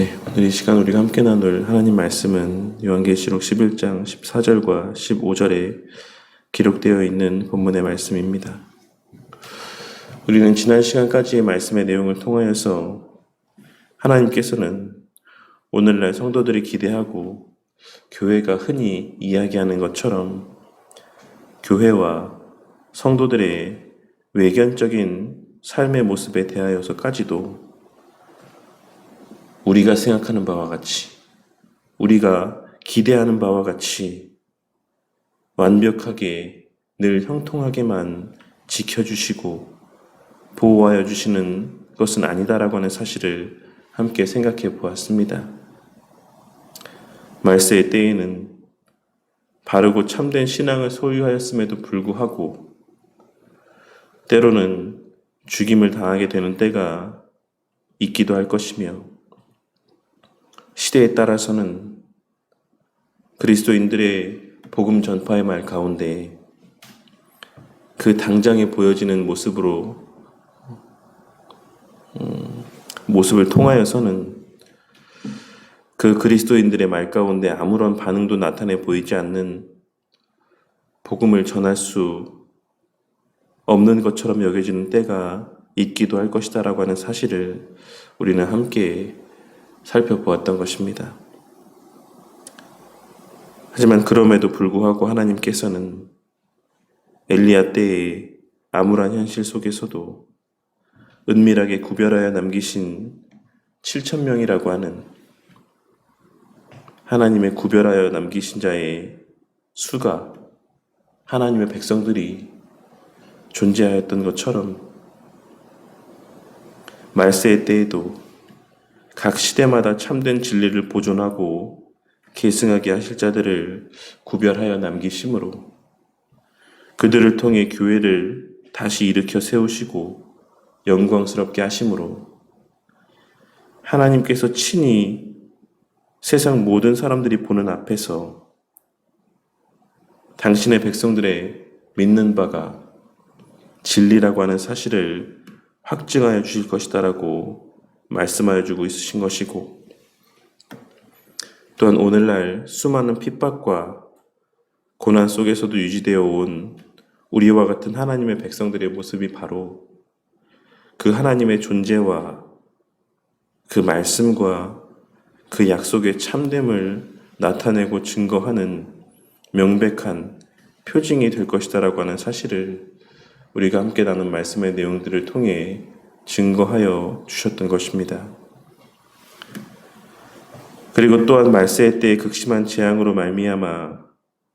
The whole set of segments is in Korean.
네, 오늘 이 시간 우리가 함께 나눌 하나님 말씀은 요한계시록 11장 14절과 15절에 기록되어 있는 본문의 말씀입니다. 우리는 지난 시간까지의 말씀의 내용을 통하여서 하나님께서는 오늘날 성도들이 기대하고 교회가 흔히 이야기하는 것처럼 교회와 성도들의 외견적인 삶의 모습에 대하여서까지도 우리가 생각하는 바와 같이, 우리가 기대하는 바와 같이 완벽하게 늘 형통하게만 지켜주시고 보호하여 주시는 것은 아니다라고 하는 사실을 함께 생각해 보았습니다. 말세의 때에는 바르고 참된 신앙을 소유하였음에도 불구하고 때로는 죽임을 당하게 되는 때가 있기도 할 것이며, 시대에 따라서는 그리스도인들의 복음 전파의 말 가운데 그 당장에 보여지는 모습을 통하여서는 그 그리스도인들의 말 가운데 아무런 반응도 나타내 보이지 않는 복음을 전할 수 없는 것처럼 여겨지는 때가 있기도 할 것이다라고 하는 사실을 우리는 함께 살펴보았던 것입니다. 하지만 그럼에도 불구하고 하나님께서는 엘리야 때의 암울한 현실 속에서도 은밀하게 구별하여 남기신 7,000명이라고 하는 하나님의 구별하여 남기신 자의 수가 하나님의 백성들이 존재하였던 것처럼 말세의 때에도 각 시대마다 참된 진리를 보존하고 계승하게 하실 자들을 구별하여 남기심으로 그들을 통해 교회를 다시 일으켜 세우시고 영광스럽게 하심으로 하나님께서 친히 세상 모든 사람들이 보는 앞에서 당신의 백성들의 믿는 바가 진리라고 하는 사실을 확증하여 주실 것이다라고 말씀하여 주고 있으신 것이고, 또한 오늘날 수많은 핍박과 고난 속에서도 유지되어 온 우리와 같은 하나님의 백성들의 모습이 바로 그 하나님의 존재와 그 말씀과 그 약속의 참됨을 나타내고 증거하는 명백한 표징이 될 것이다라고 하는 사실을 우리가 함께 나눈 말씀의 내용들을 통해 증거하여 주셨던 것입니다. 그리고 또한 말세의 때의 극심한 재앙으로 말미암아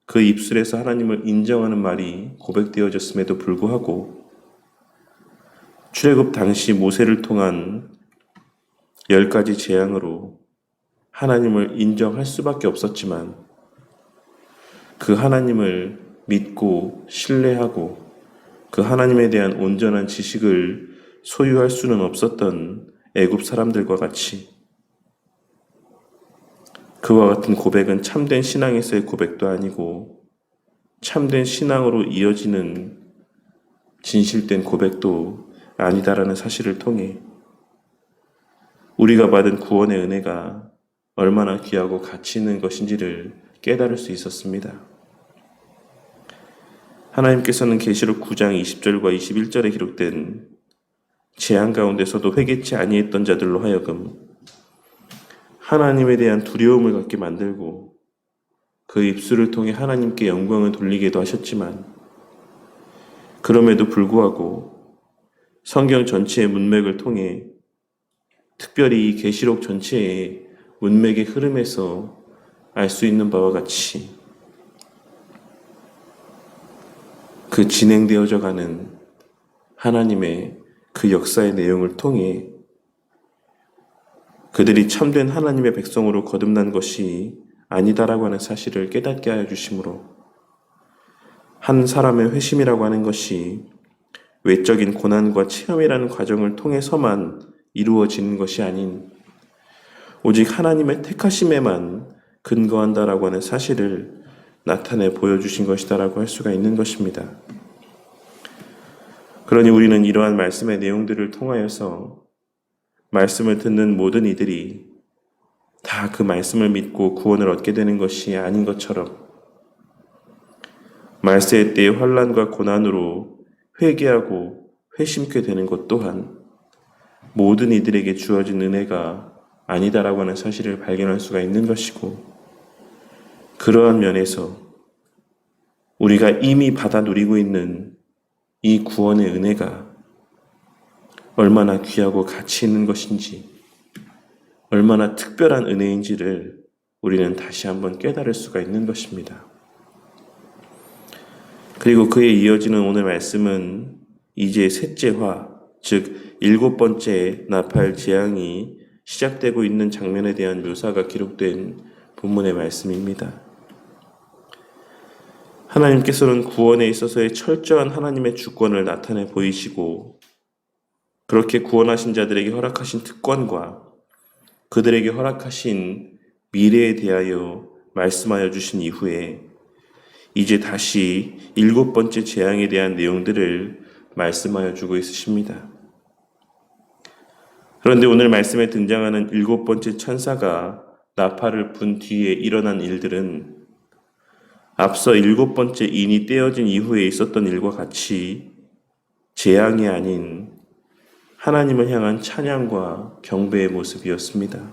그 입술에서 하나님을 인정하는 말이 고백되어졌음에도 불구하고 출애굽 당시 모세를 통한 10가지 재앙으로 하나님을 인정할 수밖에 없었지만 그 하나님을 믿고 신뢰하고 그 하나님에 대한 온전한 지식을 소유할 수는 없었던 애굽 사람들과 같이 그와 같은 고백은 참된 신앙에서의 고백도 아니고 참된 신앙으로 이어지는 진실된 고백도 아니다라는 사실을 통해 우리가 받은 구원의 은혜가 얼마나 귀하고 가치 있는 것인지를 깨달을 수 있었습니다. 하나님께서는 계시록 9장 20절과 21절에 기록된 재앙 가운데서도 회개치 아니했던 자들로 하여금 하나님에 대한 두려움을 갖게 만들고 그 입술을 통해 하나님께 영광을 돌리게도 하셨지만, 그럼에도 불구하고 성경 전체의 문맥을 통해 특별히 이 계시록 전체의 문맥의 흐름에서 알 수 있는 바와 같이 그 진행되어져 가는 하나님의 그 역사의 내용을 통해 그들이 참된 하나님의 백성으로 거듭난 것이 아니다라고 하는 사실을 깨닫게 하여 주심으로 한 사람의 회심이라고 하는 것이 외적인 고난과 체험이라는 과정을 통해서만 이루어지는 것이 아닌 오직 하나님의 택하심에만 근거한다라고 하는 사실을 나타내 보여주신 것이다라고 할 수가 있는 것입니다. 그러니 우리는 이러한 말씀의 내용들을 통하여서 말씀을 듣는 모든 이들이 다 그 말씀을 믿고 구원을 얻게 되는 것이 아닌 것처럼 말세의 때의 환난과 고난으로 회개하고 회심케 되는 것 또한 모든 이들에게 주어진 은혜가 아니다라고 하는 사실을 발견할 수가 있는 것이고, 그러한 면에서 우리가 이미 받아 누리고 있는 이 구원의 은혜가 얼마나 귀하고 가치 있는 것인지, 얼마나 특별한 은혜인지를 우리는 다시 한번 깨달을 수가 있는 것입니다. 그리고 그에 이어지는 오늘 말씀은 이제 셋째 화, 즉 7번째 나팔 재앙이 시작되고 있는 장면에 대한 묘사가 기록된 본문의 말씀입니다. 하나님께서는 구원에 있어서의 철저한 하나님의 주권을 나타내 보이시고, 그렇게 구원하신 자들에게 허락하신 특권과 그들에게 허락하신 미래에 대하여 말씀하여 주신 이후에 이제 다시 7번째 재앙에 대한 내용들을 말씀하여 주고 있으십니다. 그런데 오늘 말씀에 등장하는 7번째 천사가 나팔을 분 뒤에 일어난 일들은 앞서 7번째 인이 떼어진 이후에 있었던 일과 같이 재앙이 아닌 하나님을 향한 찬양과 경배의 모습이었습니다.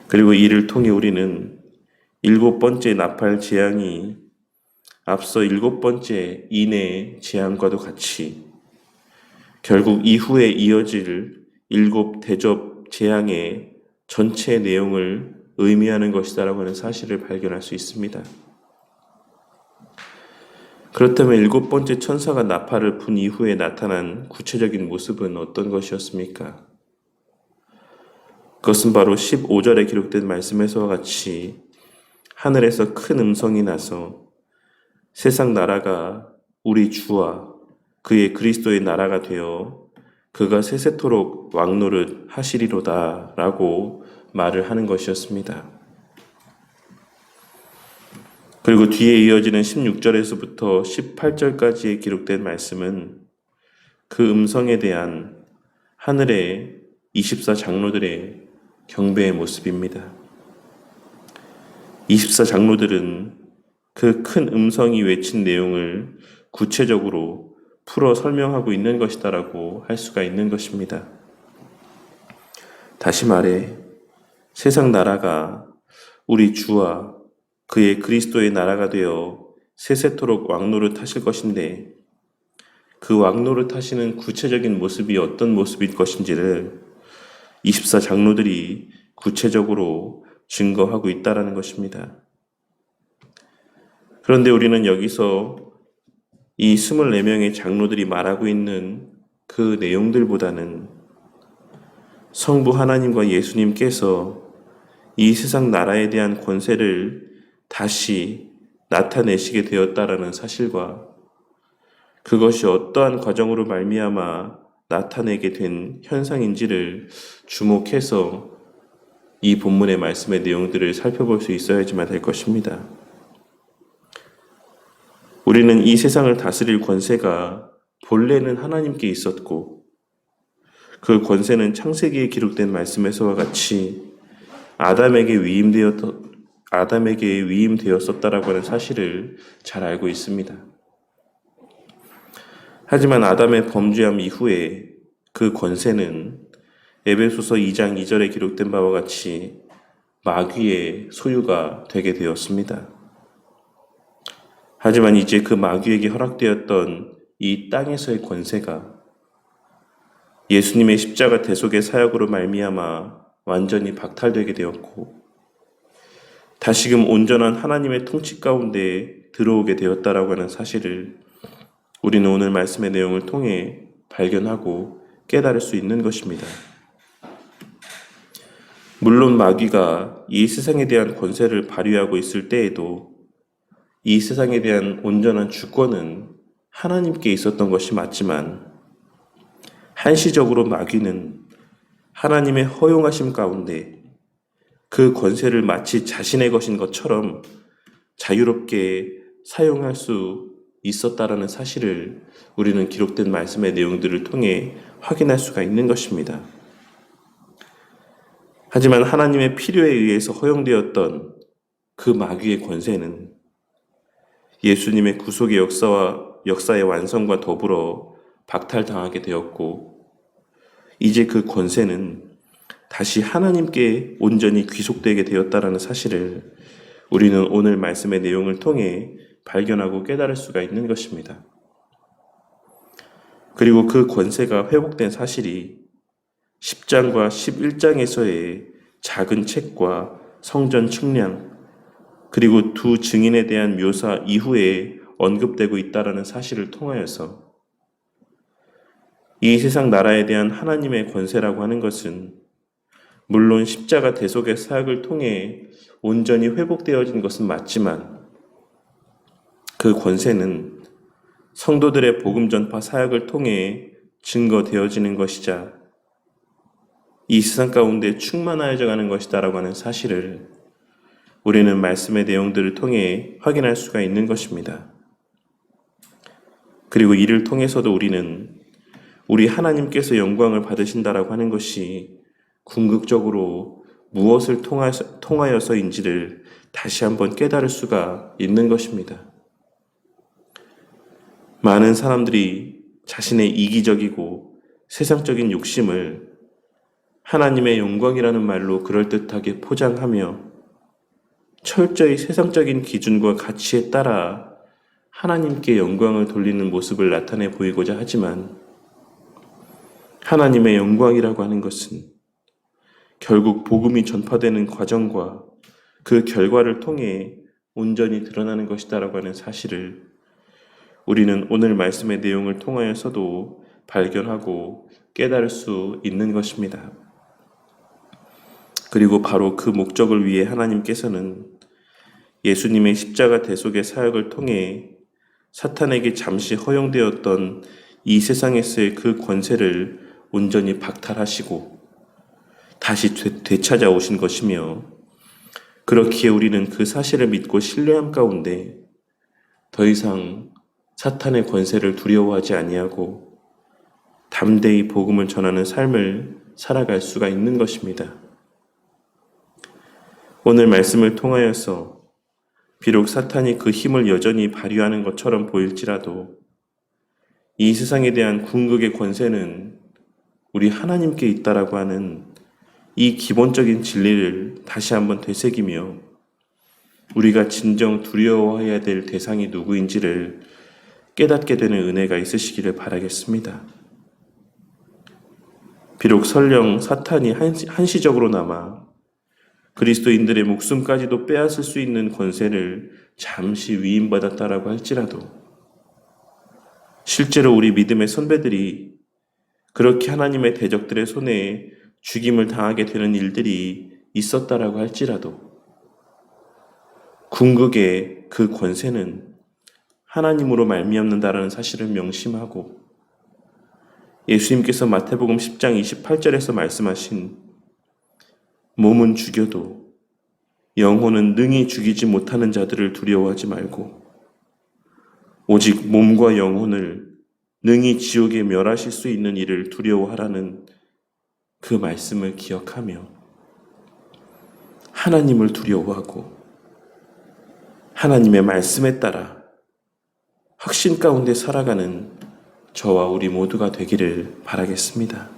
그리고 이를 통해 우리는 7번째 나팔 재앙이 앞서 7번째 인의 재앙과도 같이 결국 이후에 이어질 7 대접 재앙의 전체 내용을 의미하는 것이다라고 하는 사실을 발견할 수 있습니다. 그렇다면 7번째 천사가 나팔을 분 이후에 나타난 구체적인 모습은 어떤 것이었습니까? 그것은 바로 15절에 기록된 말씀에서와 같이 하늘에서 큰 음성이 나서 세상 나라가 우리 주와 그의 그리스도의 나라가 되어 그가 세세토록 왕노릇 하시리로다 라고 말을 하는 것이었습니다. 그리고 뒤에 이어지는 16절에서부터 18절까지에 기록된 말씀은 그 음성에 대한 하늘의 24장로들의 경배의 모습입니다. 24장로들은 그 큰 음성이 외친 내용을 구체적으로 풀어 설명하고 있는 것이다라고 할 수가 있는 것입니다. 다시 말해 세상 나라가 우리 주와 그의 그리스도의 나라가 되어 세세토록 왕노릇 하실 것인데, 그 왕노릇 하시는 구체적인 모습이 어떤 모습일 것인지를 24장로들이 구체적으로 증거하고 있다라는 것입니다. 그런데 우리는 여기서 이 24명의 장로들이 말하고 있는 그 내용들보다는 성부 하나님과 예수님께서 이 세상 나라에 대한 권세를 다시 나타내시게 되었다라는 사실과 그것이 어떠한 과정으로 말미암아 나타내게 된 현상인지를 주목해서 이 본문의 말씀의 내용들을 살펴볼 수 있어야지만 될 것입니다. 우리는 이 세상을 다스릴 권세가 본래는 하나님께 있었고, 그 권세는 창세기에 기록된 말씀에서와 같이 아담에게 위임되었었다라고 하는 사실을 잘 알고 있습니다. 하지만 아담의 범죄함 이후에 그 권세는 에베소서 2장 2절에 기록된 바와 같이 마귀의 소유가 되게 되었습니다. 하지만 이제 그 마귀에게 허락되었던 이 땅에서의 권세가 예수님의 십자가 대속의 사역으로 말미암아 완전히 박탈되게 되었고, 다시금 온전한 하나님의 통치 가운데 들어오게 되었다라고 하는 사실을 우리는 오늘 말씀의 내용을 통해 발견하고 깨달을 수 있는 것입니다. 물론 마귀가 이 세상에 대한 권세를 발휘하고 있을 때에도 이 세상에 대한 온전한 주권은 하나님께 있었던 것이 맞지만, 한시적으로 마귀는 하나님의 허용하심 가운데 그 권세를 마치 자신의 것인 것처럼 자유롭게 사용할 수 있었다라는 사실을 우리는 기록된 말씀의 내용들을 통해 확인할 수가 있는 것입니다. 하지만 하나님의 필요에 의해서 허용되었던 그 마귀의 권세는 예수님의 구속의 역사의 완성과 더불어 박탈당하게 되었고, 이제 그 권세는 다시 하나님께 온전히 귀속되게 되었다라는 사실을 우리는 오늘 말씀의 내용을 통해 발견하고 깨달을 수가 있는 것입니다. 그리고 그 권세가 회복된 사실이 10장과 11장에서의 작은 책과 성전 측량, 그리고 두 증인에 대한 묘사 이후에 언급되고 있다는 사실을 통하여서 이 세상 나라에 대한 하나님의 권세라고 하는 것은 물론 십자가 대속의 사역을 통해 온전히 회복되어진 것은 맞지만, 그 권세는 성도들의 복음 전파 사역을 통해 증거되어지는 것이자 이 세상 가운데 충만하여져 가는 것이다라고 하는 사실을 우리는 말씀의 내용들을 통해 확인할 수가 있는 것입니다. 그리고 이를 통해서도 우리는 우리 하나님께서 영광을 받으신다라고 하는 것이 궁극적으로 무엇을 통하여서인지를 다시 한번 깨달을 수가 있는 것입니다. 많은 사람들이 자신의 이기적이고 세상적인 욕심을 하나님의 영광이라는 말로 그럴듯하게 포장하며 철저히 세상적인 기준과 가치에 따라 하나님께 영광을 돌리는 모습을 나타내 보이고자 하지만, 하나님의 영광이라고 하는 것은 결국 복음이 전파되는 과정과 그 결과를 통해 온전히 드러나는 것이다라고 하는 사실을 우리는 오늘 말씀의 내용을 통하여서도 발견하고 깨달을 수 있는 것입니다. 그리고 바로 그 목적을 위해 하나님께서는 예수님의 십자가 대속의 사역을 통해 사탄에게 잠시 허용되었던 이 세상에서의 그 권세를 온전히 박탈하시고 다시 되찾아오신 것이며, 그렇기에 우리는 그 사실을 믿고 신뢰함 가운데 더 이상 사탄의 권세를 두려워하지 아니하고 담대히 복음을 전하는 삶을 살아갈 수가 있는 것입니다. 오늘 말씀을 통하여서 비록 사탄이 그 힘을 여전히 발휘하는 것처럼 보일지라도 이 세상에 대한 궁극의 권세는 우리 하나님께 있다라고 하는 이 기본적인 진리를 다시 한번 되새기며 우리가 진정 두려워해야 될 대상이 누구인지를 깨닫게 되는 은혜가 있으시기를 바라겠습니다. 비록 설령 사탄이 한시적으로나마 그리스도인들의 목숨까지도 빼앗을 수 있는 권세를 잠시 위임받았다라고 할지라도, 실제로 우리 믿음의 선배들이 그렇게 하나님의 대적들의 손에 죽임을 당하게 되는 일들이 있었다라고 할지라도, 궁극의 그 권세는 하나님으로 말미암는다라는 사실을 명심하고, 예수님께서 마태복음 10장 28절에서 말씀하신 몸은 죽여도 영혼은 능히 죽이지 못하는 자들을 두려워하지 말고 오직 몸과 영혼을 능히 지옥에 멸하실 수 있는 이를 두려워하라는 그 말씀을 기억하며 하나님을 두려워하고 하나님의 말씀에 따라 확신 가운데 살아가는 저와 우리 모두가 되기를 바라겠습니다.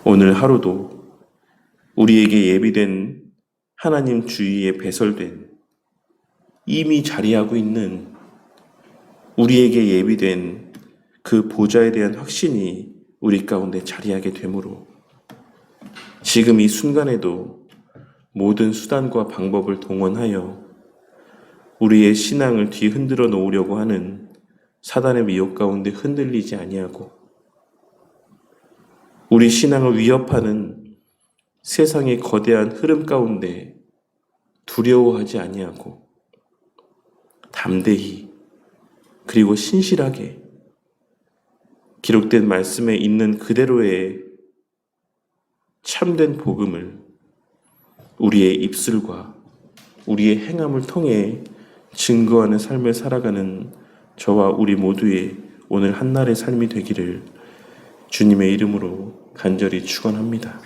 오늘 하루도 우리에게 예비된 하나님 주위에 배설된 이미 자리하고 있는 우리에게 예비된 그 보좌에 대한 확신이 우리 가운데 자리하게 되므로 지금 이 순간에도 모든 수단과 방법을 동원하여 우리의 신앙을 뒤흔들어 놓으려고 하는 사단의 미혹 가운데 흔들리지 아니하고 우리 신앙을 위협하는 세상의 거대한 흐름 가운데 두려워하지 아니하고 담대히 그리고 신실하게 기록된 말씀에 있는 그대로의 참된 복음을 우리의 입술과 우리의 행함을 통해 증거하는 삶을 살아가는 저와 우리 모두의 오늘 한날의 삶이 되기를 주님의 이름으로 간절히 축원합니다.